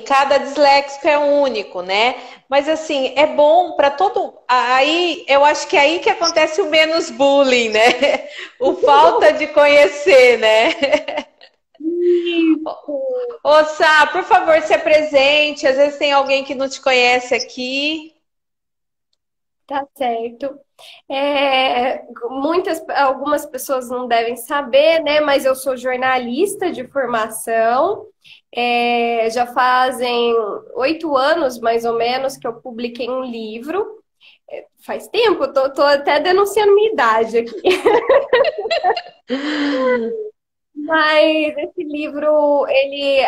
cada disléxico é único, né? Mas assim, é bom para todo. Aí eu acho que é aí que acontece o menos bullying, né? O falta de conhecer, né? Isso. Ô, Sá, por favor, se apresente. Às vezes tem alguém que não te conhece aqui. Tá certo. Algumas pessoas não devem saber, né? Mas eu sou jornalista de formação. Já fazem 8 anos, mais ou menos, que eu publiquei um livro. Faz tempo, tô até denunciando minha idade aqui. Mas esse livro, ele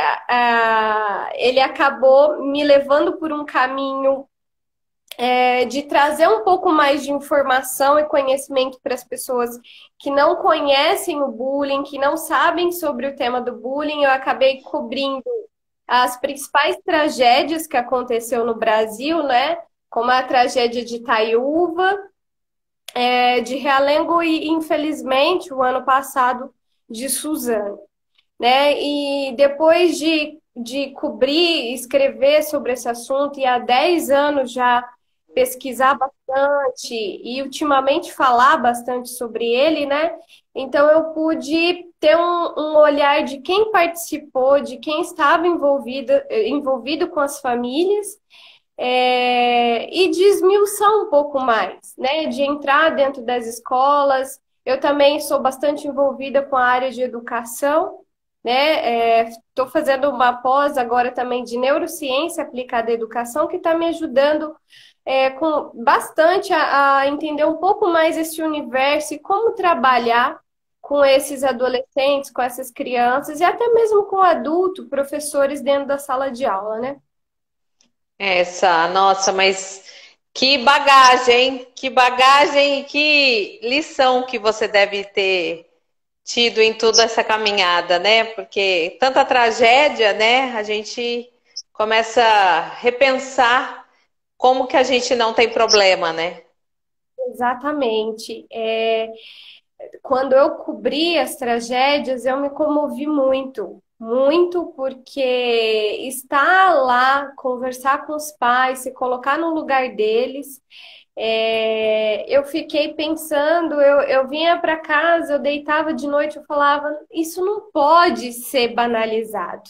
acabou me levando por um caminho de trazer um pouco mais de informação e conhecimento para as pessoas que não conhecem o bullying, que não sabem sobre o tema do bullying. Eu acabei cobrindo as principais tragédias que aconteceu no Brasil, né? Como a tragédia de Itaiúva, de Realengo e, infelizmente, o ano passado de Suzano, né? E depois de cobrir, escrever sobre esse assunto, e há 10 anos já pesquisar bastante e ultimamente falar bastante sobre ele, né? Então eu pude ter um olhar de quem participou, de quem estava envolvido com as famílias, e de esmiuçar um pouco mais, né? De entrar dentro das escolas. Eu também sou bastante envolvida com a área de educação, né? Estou fazendo uma pós agora também de neurociência aplicada à educação, que está me ajudando com bastante a entender um pouco mais esse universo e como trabalhar com esses adolescentes, com essas crianças e até mesmo com adultos, professores dentro da sala de aula, né? Essa, nossa, mas que bagagem, hein? Que bagagem e que lição que você deve ter tido em toda essa caminhada, né? Porque tanta tragédia, né? A gente começa a repensar como que a gente não tem problema, né? Exatamente. Quando eu cobri as tragédias, eu me comovi muito, muito, porque estar lá, conversar com os pais, se colocar no lugar deles, eu fiquei pensando, eu vinha para casa, eu deitava de noite, eu falava, isso não pode ser banalizado,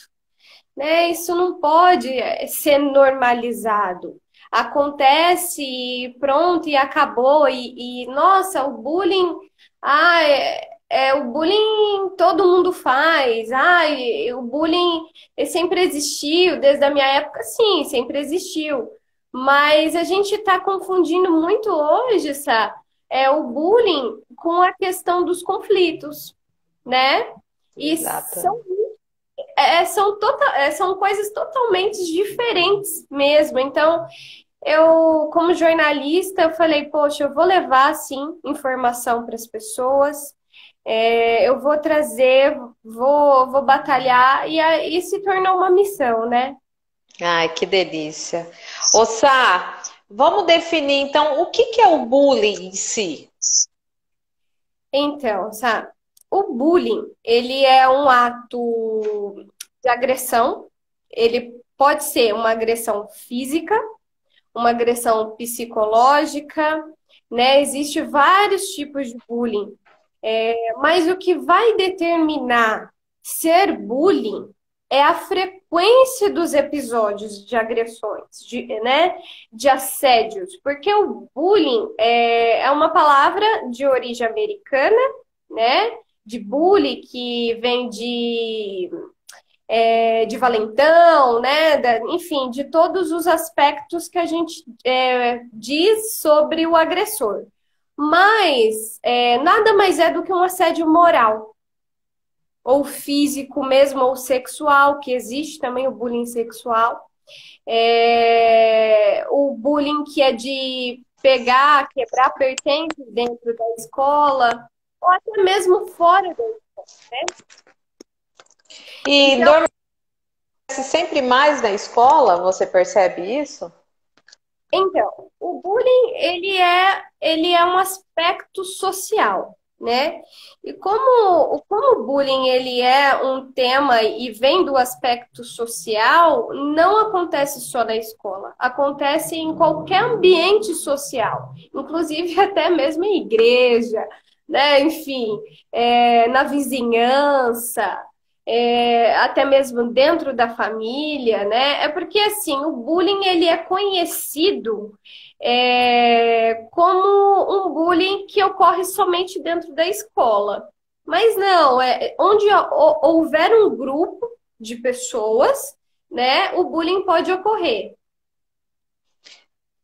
né? Isso não pode ser normalizado. Acontece e pronto, e acabou. Nossa, o bullying, o bullying todo mundo faz. O bullying sempre existiu, desde a minha época, sim, sempre existiu. Mas a gente está confundindo muito hoje, sabe? O bullying com a questão dos conflitos, né? E Exato. são coisas totalmente diferentes mesmo. Então, como jornalista, eu falei, poxa, eu vou levar, sim, informação para as pessoas, eu vou trazer, vou batalhar, e aí se tornou uma missão, né? Ai, que delícia. Ô, Sá, vamos definir então o que que é o bullying em si? Então, sabe, o bullying, ele é um ato de agressão, ele pode ser uma agressão física, uma agressão psicológica, né? Existem vários tipos de bullying. Mas o que vai determinar ser bullying é a frequência dos episódios de agressões, né? De assédios, porque o bullying é uma palavra de origem americana, né? De bully, que vem de valentão, né? Enfim, de todos os aspectos que a gente diz sobre o agressor. Mas nada mais é do que um assédio moral, ou físico mesmo, ou sexual, que existe também o bullying sexual. O bullying que é de pegar, quebrar pertences dentro da escola, ou até mesmo fora da escola, né? E Então, normalmente sempre mais na escola, você percebe isso? o bullying, ele é um aspecto social. né? E como o bullying ele é um tema e vem do aspecto social, não acontece só na escola, acontece em qualquer ambiente social, inclusive até mesmo em igreja, né? Enfim, na vizinhança, até mesmo dentro da família, né? É porque assim, o bullying ele é conhecido como um bullying que ocorre somente dentro da escola. Mas não, onde houver um grupo de pessoas, né, o bullying pode ocorrer.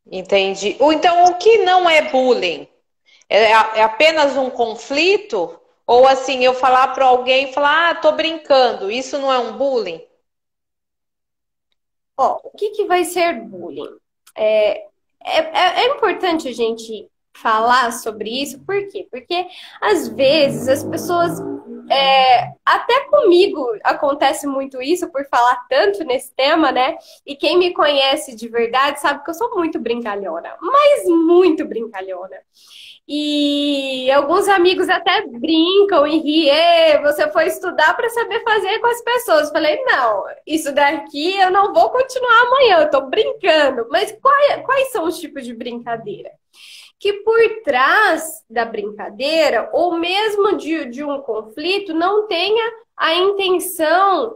Entendi. Ou então, o que não é bullying? É apenas um conflito? Ou assim, eu falar para alguém, falar, ah, tô brincando, isso não é um bullying? Ó, o que que vai ser bullying? É, é importante a gente falar sobre isso, por quê? Porque às vezes as pessoas, até comigo acontece muito isso por falar tanto nesse tema, né? E quem me conhece de verdade sabe que eu sou muito brincalhona, mas muito brincalhona. E alguns amigos até brincam e riem, você foi estudar para saber fazer com as pessoas. Falei, não, isso daqui eu não vou continuar amanhã, eu estou brincando. Mas quais são os tipos de brincadeira? Que por trás da brincadeira, ou mesmo de um conflito, não tenha a intenção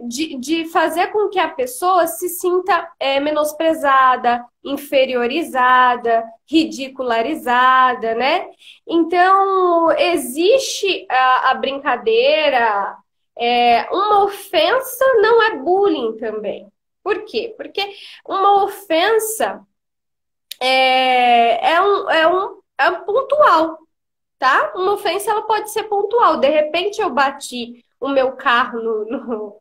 de fazer com que a pessoa se sinta menosprezada, inferiorizada, ridicularizada, né? Então, existe a brincadeira, uma ofensa não é bullying também. Por quê? Porque uma ofensa é um pontual, tá? Uma ofensa ela pode ser pontual. De repente eu bati o meu carro no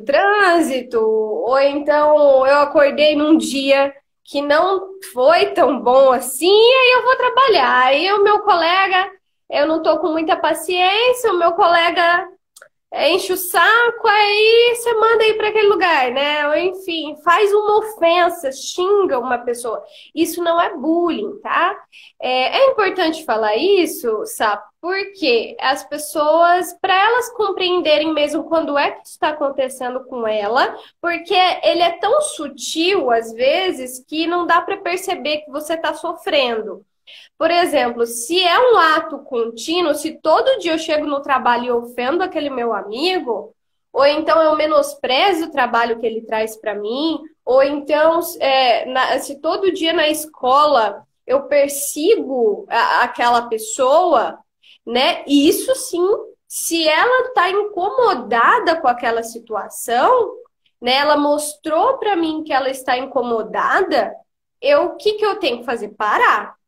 trânsito, ou então eu acordei num dia que não foi tão bom assim, e aí eu vou trabalhar. Aí o meu colega, eu não tô com muita paciência, o meu colega enche o saco, aí você manda ir para aquele lugar, né? Ou, enfim, faz uma ofensa, xinga uma pessoa. Isso não é bullying, tá? É importante falar isso, sabe? Porque as pessoas, para elas compreenderem mesmo quando é que está acontecendo com ela, porque ele é tão sutil, às vezes, que não dá para perceber que você está sofrendo. Por exemplo, se é um ato contínuo, se todo dia eu chego no trabalho e ofendo aquele meu amigo, ou então eu menosprezo o trabalho que ele traz para mim, ou então se todo dia na escola eu persigo aquela pessoa, né? E isso sim, se ela está incomodada com aquela situação, né? Ela mostrou para mim que ela está incomodada, o que que eu tenho que fazer? Parar.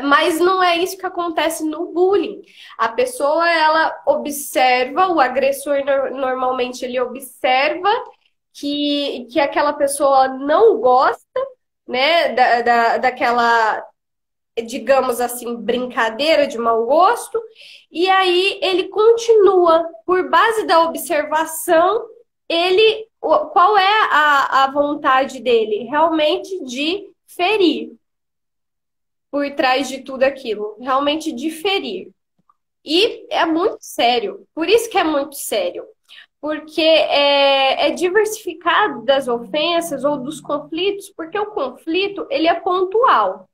Mas não é isso que acontece no bullying. A pessoa, ela observa, o agressor normalmente ele observa que aquela pessoa não gosta, né, daquela, digamos assim, brincadeira de mau gosto, e aí ele continua, por base da observação, qual é a vontade dele? Realmente de ferir por trás de tudo aquilo, realmente diferir. E é muito sério, por isso que é muito sério, porque é diversificado das ofensas ou dos conflitos, porque o conflito ele é pontual,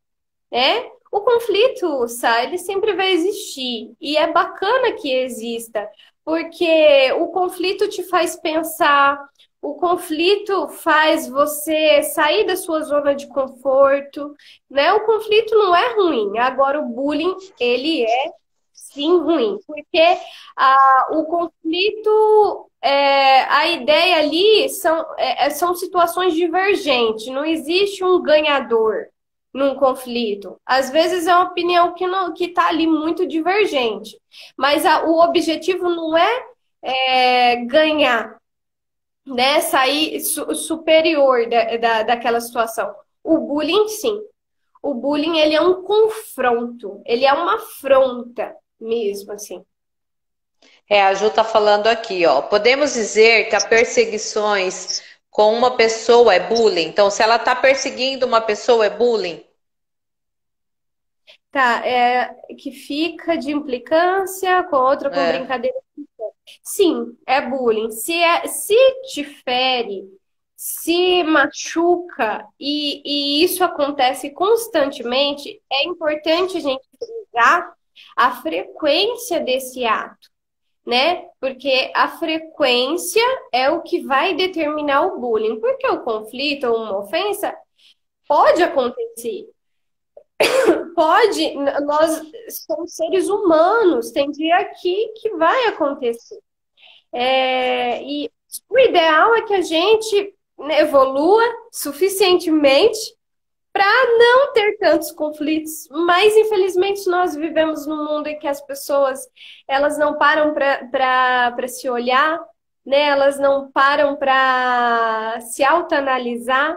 né? O conflito, ele sempre vai existir e é bacana que exista, porque o conflito te faz pensar, o conflito faz você sair da sua zona de conforto, né? O conflito não é ruim, agora o bullying, ele é sim ruim, porque o conflito, a ideia ali são situações divergentes, não existe um ganhador num conflito. Às vezes é uma opinião que está ali muito divergente, mas o objetivo não é ganhar, né? Sair superior daquela situação. O bullying, sim. O bullying, ele é um confronto, ele é uma afronta mesmo, assim. A Ju tá falando aqui, ó. Podemos dizer que as perseguições com uma pessoa é bullying. Então, se ela tá perseguindo uma pessoa, é bullying. Tá, que fica de implicância com outra com É. brincadeira. Sim, é bullying. Se te fere, se machuca e isso acontece constantemente, é importante a gente frisar a frequência desse ato, né? Porque a frequência é o que vai determinar o bullying. Porque o conflito ou uma ofensa pode acontecer. Pode, nós somos seres humanos, tem dia aqui que vai acontecer. E o ideal é que a gente, né, evolua suficientemente para não ter tantos conflitos, mas infelizmente nós vivemos num mundo em que as pessoas elas não param para se olhar, né? Elas não param para se autoanalisar.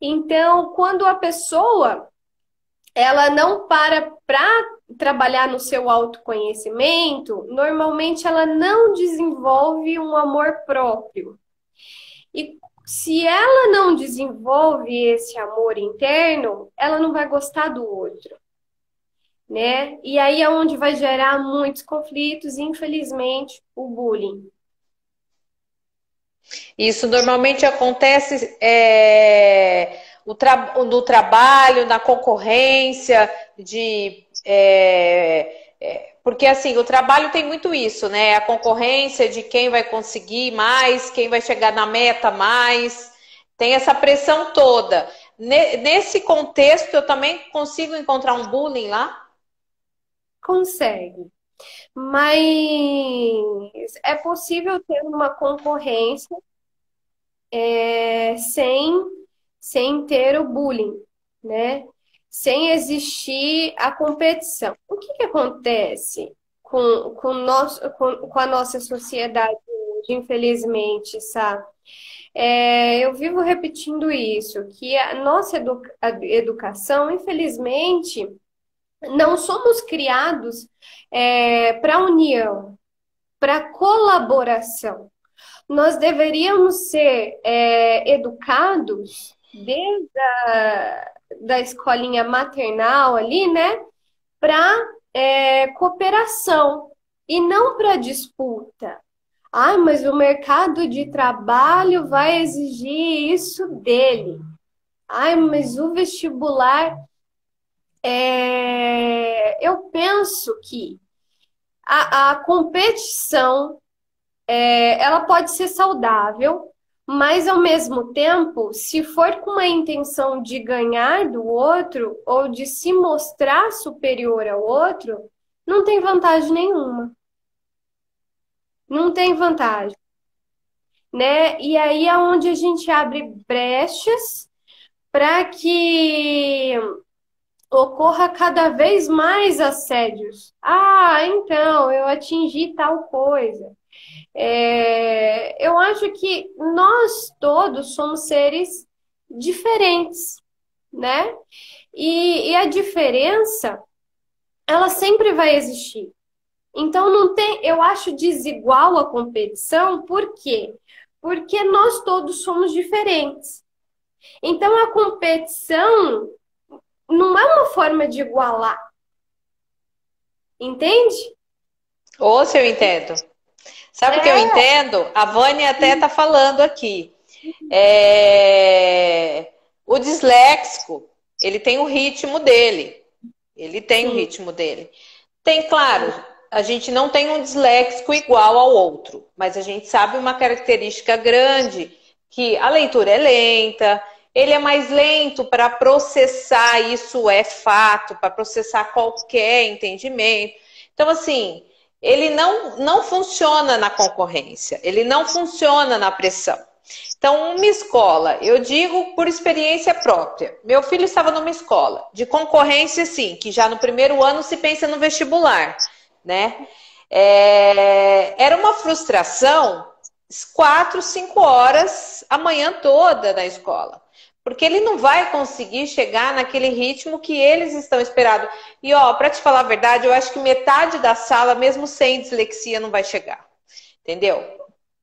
Então, quando a pessoa ela não para trabalhar no seu autoconhecimento, normalmente ela não desenvolve um amor próprio. E se ela não desenvolve esse amor interno, ela não vai gostar do outro, né? E aí é onde vai gerar muitos conflitos, e, infelizmente, o bullying. Isso normalmente acontece no trabalho, na concorrência, porque assim, o trabalho tem muito isso, né? A concorrência de quem vai conseguir mais, quem vai chegar na meta mais, tem essa pressão toda. Nesse contexto, eu também consigo encontrar um bullying lá? Consegue. Mas é possível ter uma concorrência sem ter o bullying, né? Sem existir a competição. O que que acontece com a nossa sociedade hoje, infelizmente, sabe? Eu vivo repetindo isso, que a nossa educação, infelizmente, não somos criados para união, para colaboração. Nós deveríamos ser educados desde da escolinha maternal ali, né, para cooperação e não para disputa. Ai, mas o mercado de trabalho vai exigir isso dele. Ai, mas o vestibular. Eu penso que a competição ela pode ser saudável, mas ao mesmo tempo, se for com uma intenção de ganhar do outro ou de se mostrar superior ao outro, não tem vantagem nenhuma. Não tem vantagem, né? E aí é onde a gente abre brechas para que ocorra cada vez mais assédios. Ah, então, eu atingi tal coisa. Eu acho que nós todos somos seres diferentes, né? E a diferença, ela sempre vai existir. Então, não tem, eu acho desigual a competição, por quê? Porque nós todos somos diferentes. Então, a competição não é uma forma de igualar, entende? Ou se eu entendo. Sabe o que eu entendo? A Vânia até está falando aqui. O disléxico, ele tem o ritmo dele. Ele tem o ritmo dele. Tem, claro, a gente não tem um disléxico igual ao outro, mas a gente sabe uma característica grande, que a leitura é lenta, ele é mais lento para processar, isso é fato, para processar qualquer entendimento. Então, assim, ele não funciona na concorrência, ele não funciona na pressão. Então, uma escola, eu digo por experiência própria. Meu filho estava numa escola de concorrência, sim, que já no primeiro ano se pensa no vestibular, né? Era uma frustração 4, 5 horas a manhã toda na escola. Porque ele não vai conseguir chegar naquele ritmo que eles estão esperando. E, ó, para te falar a verdade, eu acho que metade da sala, mesmo sem dislexia, não vai chegar. Entendeu?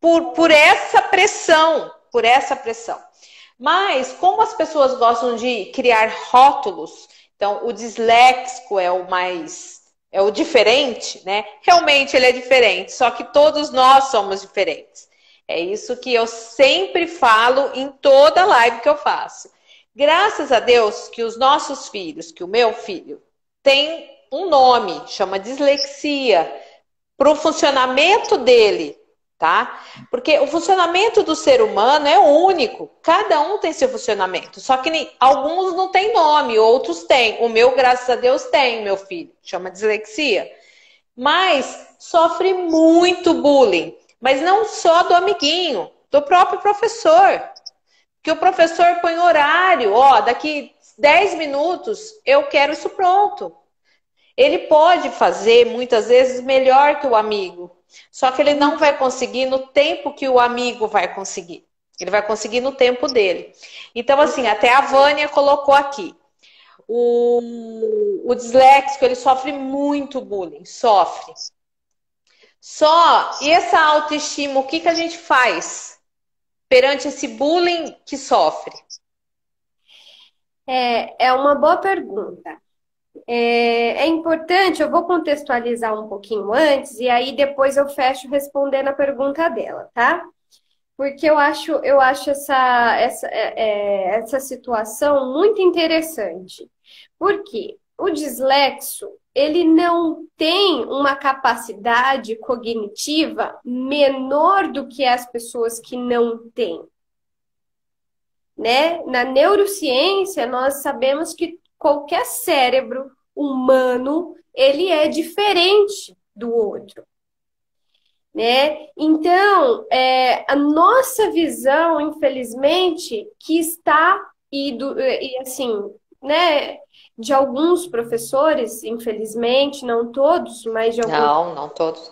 Por essa pressão, Mas, como as pessoas gostam de criar rótulos, Então, o disléxico é é o diferente, né? Realmente ele é diferente, só que todos nós somos diferentes. É isso que eu sempre falo em toda live que eu faço. Graças a Deus que os nossos filhos, que o meu filho, tem um nome, chama dislexia, para o funcionamento dele, tá? Porque o funcionamento do ser humano é único. Cada um tem seu funcionamento. Só que alguns não têm nome, outros têm. O meu, graças a Deus, tem, meu filho. Chama dislexia. Mas sofre muito bullying. Mas não só do amiguinho, do próprio professor. Que o professor põe horário. Ó, daqui 10 minutos eu quero isso pronto. Ele pode fazer, muitas vezes, melhor que o amigo. Só que ele não vai conseguir no tempo que o amigo vai conseguir. Ele vai conseguir no tempo dele. Então, assim, até a Vânia colocou aqui. O disléxico, ele sofre muito bullying. Sofre. E essa autoestima, o que a gente faz perante esse bullying que sofre? É uma boa pergunta. É importante, eu vou contextualizar um pouquinho antes, e aí depois eu fecho respondendo a pergunta dela, tá? Porque eu acho essa situação muito interessante. Por quê? O dislexo, ele não tem uma capacidade cognitiva menor do que as pessoas que não têm. Né? Na neurociência, nós sabemos que qualquer cérebro humano, ele é diferente do outro. Né? Então, a nossa visão, infelizmente, que está, e assim, né, de alguns professores, infelizmente, não todos, mas de alguns. Não todos.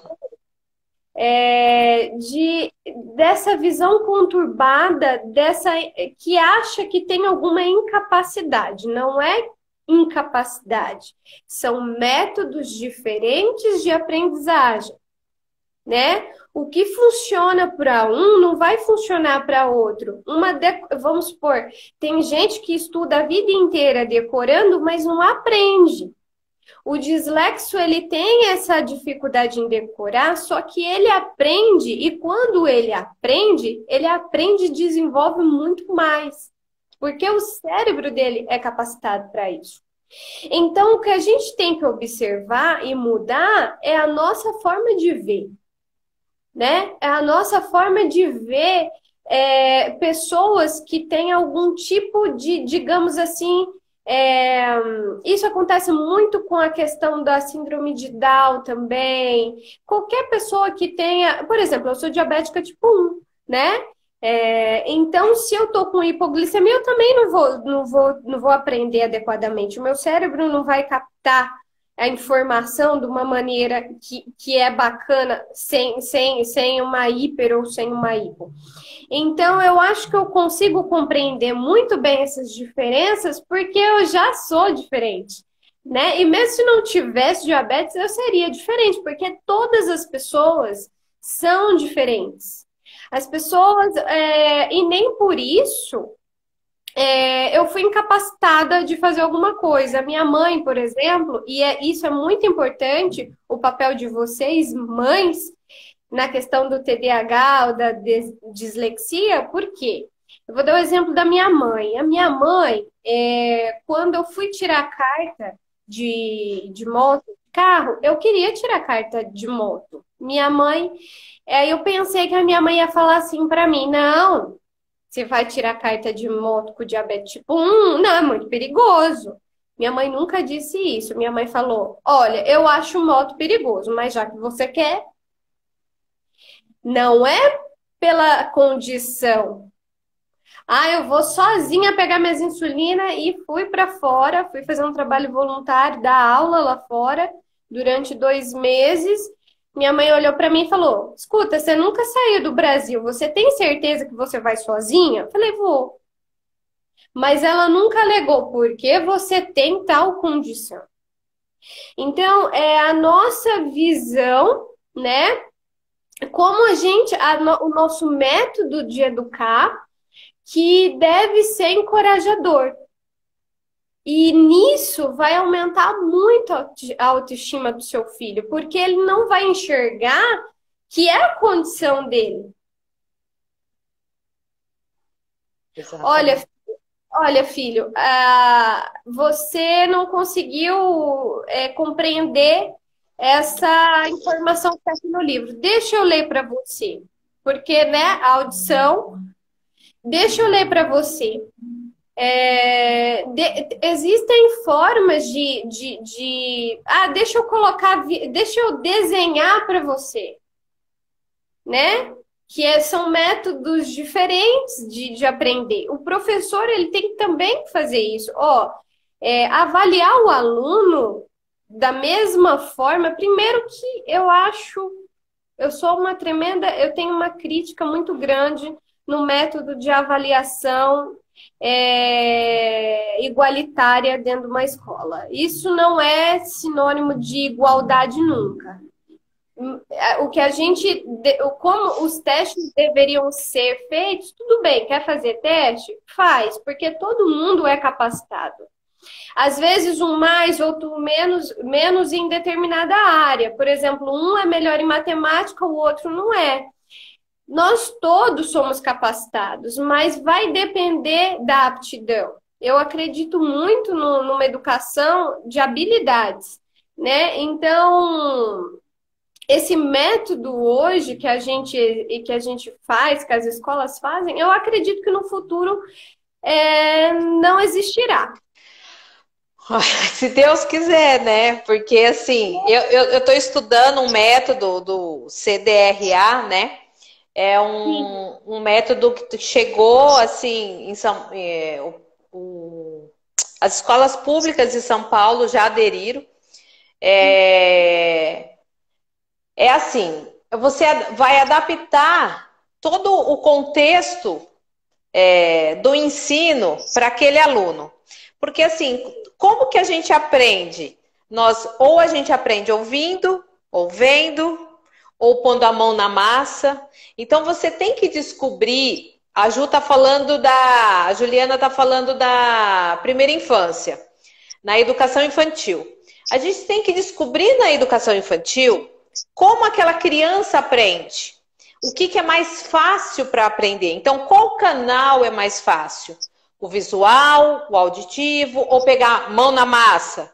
Dessa visão conturbada, que acha que tem alguma incapacidade. Não é incapacidade, são métodos diferentes de aprendizagem, né? O que funciona para um não vai funcionar para outro. Vamos supor, tem gente que estuda a vida inteira decorando, mas não aprende. O dislexo, ele tem essa dificuldade em decorar, só que ele aprende, e quando ele aprende e desenvolve muito mais, porque o cérebro dele é capacitado para isso. Então, o que a gente tem que observar e mudar é a nossa forma de ver, né? É a nossa forma de ver pessoas que têm algum tipo de, digamos assim, isso acontece muito com a questão da síndrome de Down também. Qualquer pessoa que tenha, por exemplo, eu sou diabética tipo 1, né? Então, se eu tô com hipoglicemia, eu também não vou aprender adequadamente. O meu cérebro não vai captar a informação de uma maneira que é bacana sem uma hiper ou sem uma hipo. Então, eu acho que eu consigo compreender muito bem essas diferenças porque eu já sou diferente, né? E mesmo se não tivesse diabetes, eu seria diferente, porque todas as pessoas são diferentes. As pessoas, e nem por isso eu fui incapacitada de fazer alguma coisa. A minha mãe, por exemplo, e isso é muito importante, o papel de vocês, mães, na questão do TDAH ou da dislexia, por quê? Eu vou dar o exemplo da minha mãe. A minha mãe, quando eu fui tirar a carta de moto, de carro, eu queria tirar a carta de moto. Minha mãe, aí eu pensei que a minha mãe ia falar assim para mim, não, você vai tirar a carta de moto com diabetes tipo 1? Não, é muito perigoso. Minha mãe nunca disse isso. Minha mãe falou, olha, eu acho moto perigoso, mas já que você quer, não é pela condição. Eu vou sozinha pegar minhas insulina e fui para fora, fui fazer um trabalho voluntário, dar aula lá fora durante 2 meses. Minha mãe olhou para mim e falou, escuta, você nunca saiu do Brasil, você tem certeza que você vai sozinha? Eu falei, vou. Mas ela nunca alegou, porque você tem tal condição. Então, é a nossa visão, né? Como o nosso método de educar, que deve ser encorajador. E nisso vai aumentar muito a autoestima do seu filho, porque ele não vai enxergar que é a condição dele. Olha, Exatamente. olha, filho, você não conseguiu compreender essa informação que está aqui no livro. Deixa eu ler para você, porque, né, a audição. Deixa eu ler para você. Existem formas deixa eu colocar, deixa eu desenhar para você, né? São métodos diferentes de aprender. O professor ele tem que também fazer isso. Avaliar o aluno da mesma forma. Primeiro que eu tenho uma crítica muito grande no método de avaliação igualitária dentro de uma escola. Isso não é sinônimo de igualdade nunca. O que a gente, como os testes deveriam ser feitos, tudo bem, quer fazer teste? Faz, porque todo mundo é capacitado. Às vezes um mais, outro menos em determinada área. Por exemplo, um é melhor em matemática, o outro não é. Nós todos somos capacitados, mas vai depender da aptidão. Eu acredito muito numa educação de habilidades, né? Então, esse método hoje que a gente faz, que as escolas fazem, eu acredito que no futuro não existirá. Se Deus quiser, né? Porque assim, eu estou estudando um método do CDRA, né? É Sim. um método que chegou assim as escolas públicas de São Paulo já aderiram. É assim, você vai adaptar todo o contexto do ensino para aquele aluno. Porque assim, como que a gente aprende? Ou a gente aprende ouvindo, ou vendo, ou pondo a mão na massa. Então você tem que descobrir. A Juliana está falando da primeira infância, na educação infantil. A gente tem que descobrir na educação infantil como aquela criança aprende. O que é mais fácil para aprender? Então, qual canal é mais fácil? O visual, o auditivo ou pegar mão na massa?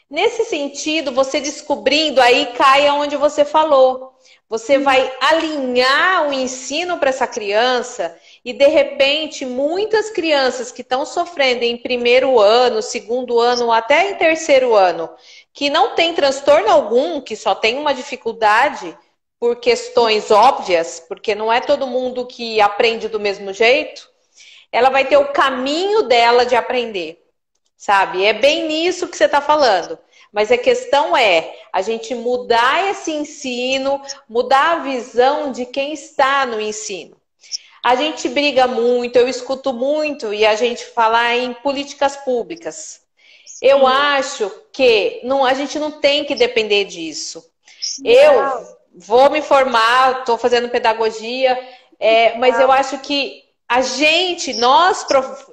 Nesse sentido, você descobrindo, aí cai onde você falou. Você vai alinhar o ensino para essa criança e, de repente, muitas crianças que estão sofrendo em primeiro ano, segundo ano ou até em terceiro ano, que não tem transtorno algum, que só tem uma dificuldade por questões óbvias, porque não é todo mundo que aprende do mesmo jeito, ela vai ter o caminho dela de aprender, sabe? É bem nisso que você está falando. Mas a questão é a gente mudar esse ensino, mudar a visão de quem está no ensino. A gente briga muito, eu escuto muito e a gente falar em políticas públicas. Eu acho que a gente não tem que depender disso. Eu vou me formar, estou fazendo pedagogia, mas eu acho que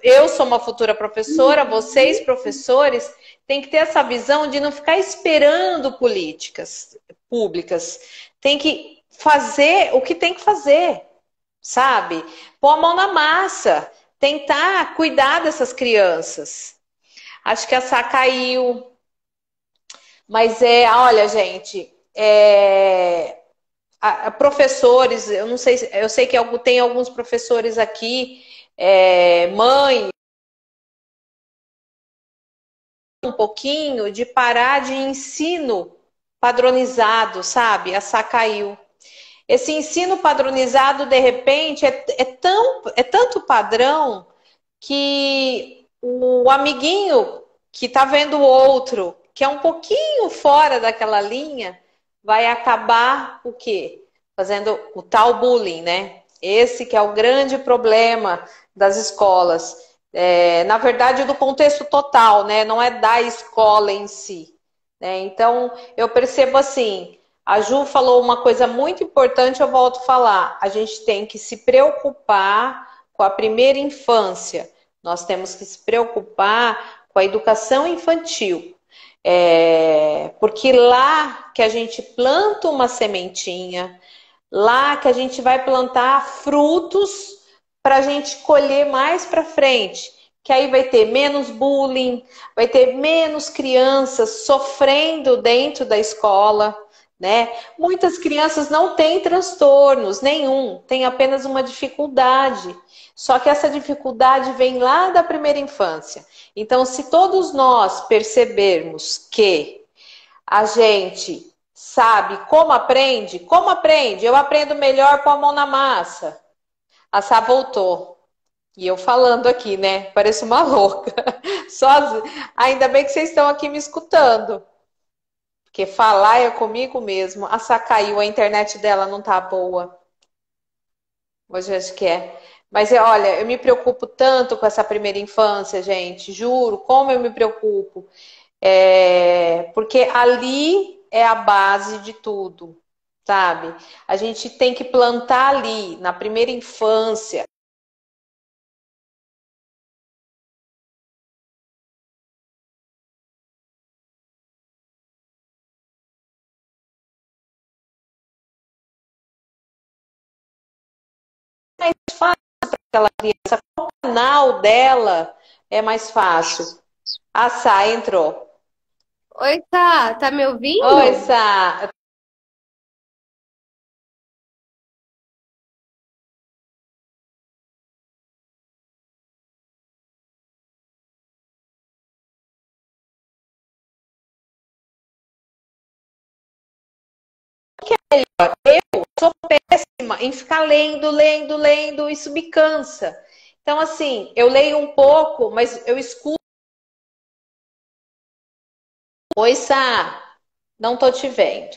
eu sou uma futura professora, vocês professores, tem que ter essa visão de não ficar esperando políticas públicas. Tem que fazer o que tem que fazer, sabe? Pôr a mão na massa, tentar cuidar dessas crianças. Acho que a Sá caiu. Mas olha, gente, professores, eu não sei, eu sei que tem alguns professores aqui, mãe, um pouquinho de parar de ensino padronizado, sabe? A Sá caiu. Esse ensino padronizado, de repente, é tanto padrão que o amiguinho que está vendo o outro, que é um pouquinho fora daquela linha, vai acabar o quê? Fazendo o tal bullying, né? Esse que é o grande problema das escolas. Na verdade, do contexto total, né? Não é da escola em si. Né? Então, eu percebo assim, a Ju falou uma coisa muito importante, eu volto a falar. A gente tem que se preocupar com a primeira infância. Nós temos que se preocupar com a educação infantil. Porque lá que a gente planta uma sementinha, lá que a gente vai plantar frutos para a gente colher mais para frente. Que aí vai ter menos bullying, vai ter menos crianças sofrendo dentro da escola, né? Muitas crianças não têm transtornos nenhum, têm apenas uma dificuldade. Só que essa dificuldade vem lá da primeira infância. Então, se todos nós percebermos que a gente sabe como aprende? Eu aprendo melhor com a mão na massa. A Sá voltou. E eu falando aqui, né? Pareço uma louca. Ainda bem que vocês estão aqui me escutando. Porque falar é comigo mesmo. A Sá caiu, a internet dela não tá boa. Hoje acho que é. Mas olha, eu me preocupo tanto com essa primeira infância, gente. Juro, como eu me preocupo. Porque ali é a base de tudo, sabe? A gente tem que plantar ali, na primeira infância. É mais fácil para aquela criança. Qual canal dela é mais fácil? A Sá entrou. Oi, tá me Oi, ouvindo? Sá. Eu sou péssima em ficar lendo, isso me cansa. Então, assim, eu leio um pouco, mas eu escuto. Oi, Sá, não tô te vendo.